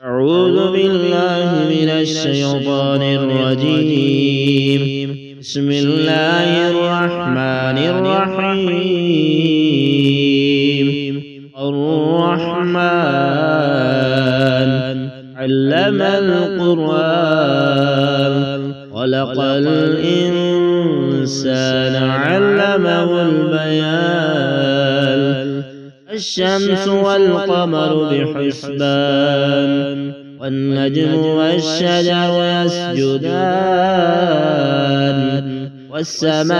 أعوذ بالله من الشيطان الرجيم. بسم الله الرحمن الرحيم. الرحمن علم القرآن خلق الإنسان علمه البيان. الشمس والقمر بحسبان والنجم والشجر يسجدان والسماء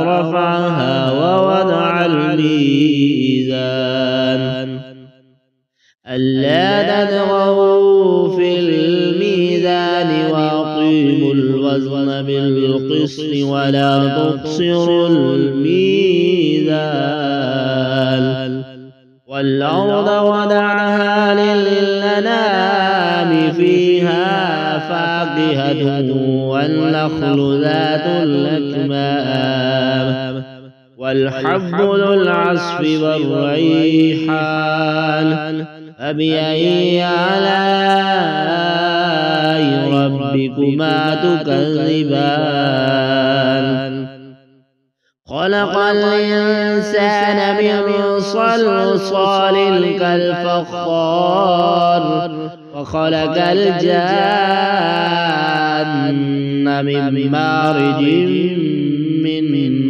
رفعها ووضع الميزان ألا تطغوا في الميزان وأقيموا الوزن بالقسط ولا تخسروا الميزان. والأرض وضعها للأنام فيها فاكهة والنخل ذات الأكمام والحب ذو العصف والريحان. فبأي آلاء ربكما تكذبان؟ خلق الإنسان من صلصال كالفخار وخلق الجان من مارج من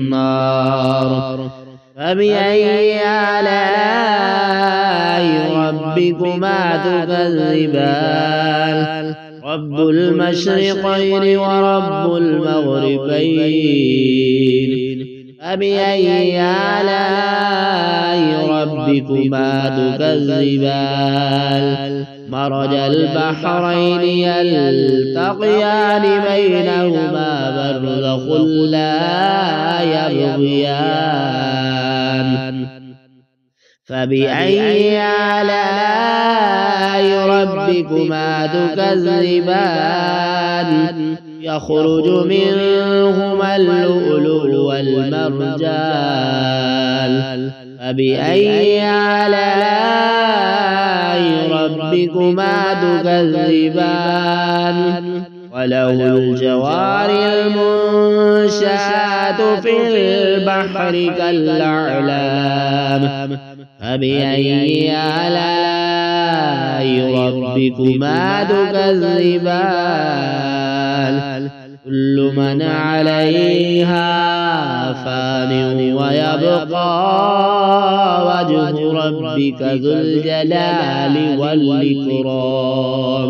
نار. فبأي آلاء ربكما تكذبان؟ رب المشرقين ورب المغربين. فبأي آلاء ربكما تكذبان؟ مرج البحرين يلتقيان بينهما برزخ لا يبغيان. فبأي آلاء ربكما تكذبان؟ يخرج منهما اللؤلؤ والمرجان. فبأي آلاء ربكما تكذبان؟ وله الجوار المنشآت في البحر كالأعلام. فبأي آلاء ربكما تكذبان؟ كل من عليها فان ويبقى وجه ربك ذو الجلال والإكرام.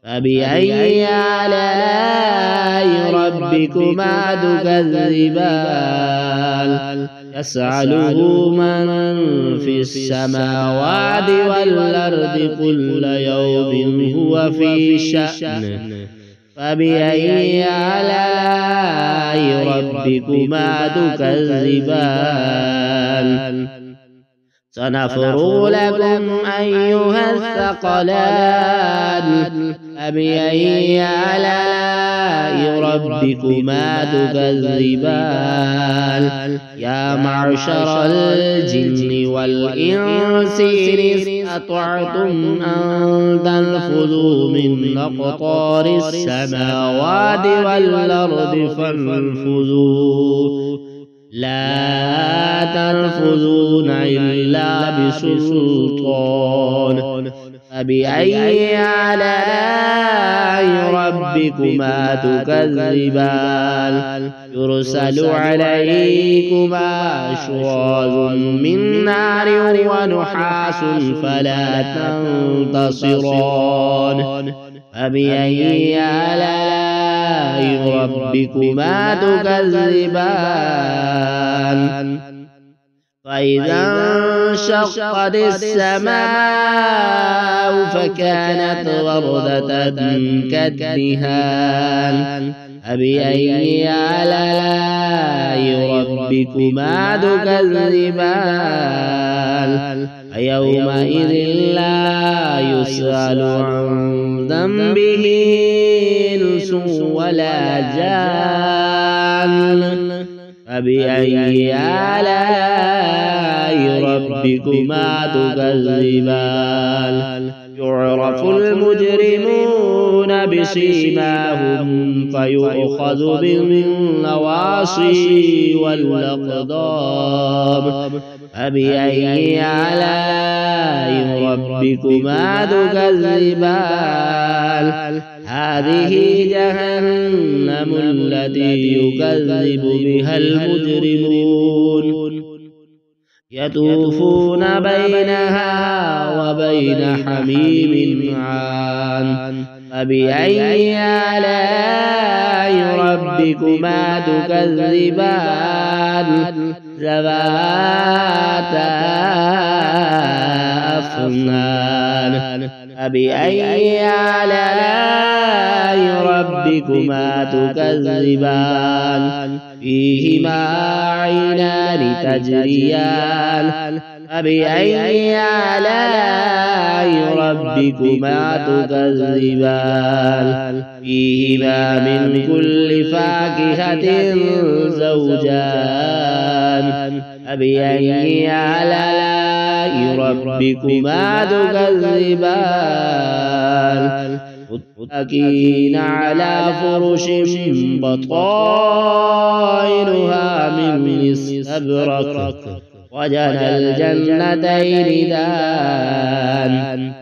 فبأي آلاء ربكما تكذبان؟ يسأله من في السماوات والأرض كل يوم هو في شأن. فبأي آلاء ربكما تكذبان؟ سنفرغ لكم أيها الثقلان. فبأي آلاء ربكما تكذبان؟ يا معشر الجن والإنس إن استطعتم أن تنفذوا من أقطار السماوات والأرض فانفذوا لا تنفذون إلا بسلطان. فبأي آلاء ربكما تكذبان؟ يرسل عليكما شواظ من نار ونحاس فلا تنتصران. فبأي آلاء ربكما تكذبان؟ فإذا انشقت السماء فكانت وردة كالدهان. فبأي آلاء ربكما تكذبان؟ فيومئذ لا يسأل عن ذنبه إنس ولا جان. فبأي آلاء ربكما تكذبان يعرف المجرمون بسيماهم فيؤخذ بالنواصي والأقدام فبأي آلاء ربكما تكذبان هذه جهنم التي يكذب بها المجرمون يطوفون بينها وبين حميم عان فبأي آلاء ربكما تكذبان ذواتا أفنان فبأي آلاء ربكما تكذبان فيهما عينان تجريان فبأي آلاء ربكما تكذبان فيهما من كل فاكهة زوجان فبأي آلاء ربكما تكذبان متكئين على فرش بطائنها من استبرق وجنى الجنتين دان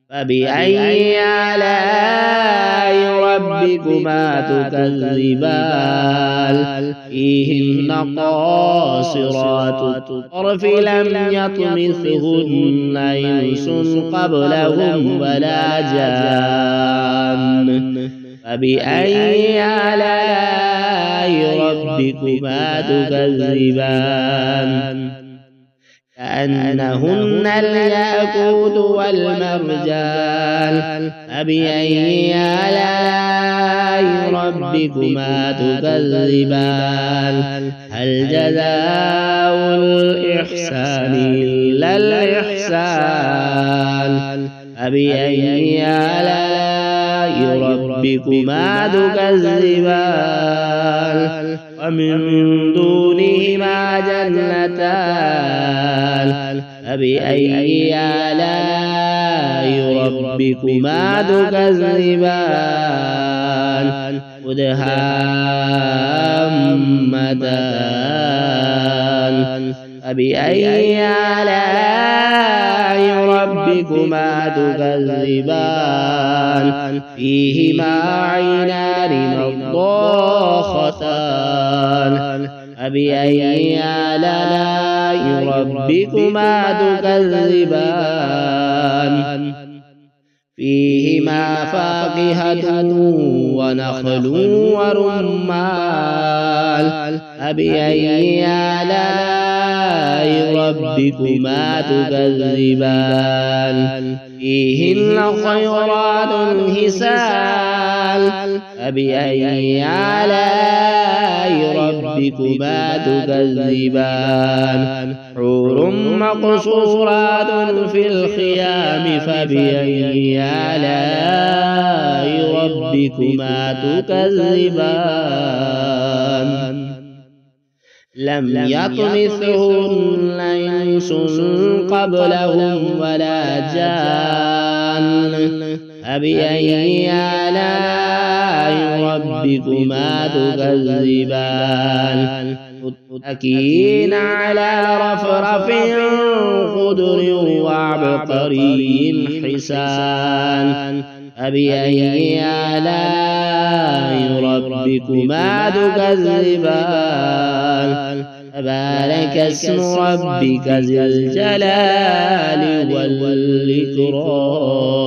فبأي آلاء ربكما تكذبان فيهن قاصرات الطرف لم يطمثهن إنس قبلهم ولا جان فبأي آلاء ربكما تكذبان كأنهن الياقوت والمرجان فبأي آلاء ربكما تكذبان هل جزاء الإحسان إلا الإحسان فبأي آلاء ربكما تكذبان ومن دونهما جنتان فبأي آلاء ربكما تكذبان مدهامتان فبأي آلاء ربكما تكذبان فيهما عينان نضاختان فبأي آلاء ربكما تكذبان فيهما فاكهة ونخل ورمان فبأي آلاء ربكما تكذبان فيهن خيرات حسان فبأي آلاء ربكما تكذبان حور مقصورات في الخيام فبأي آلاء ربكما تكذبان لم يطمثهن إنس قبلهم ولا جان فبأي آلاء ربكما تكذبان متكئين على رفرف خضر وعبقري حسان فبأي آلاء ربكما تكذبان تبارك اسم ربك ذي الجلال والإكرام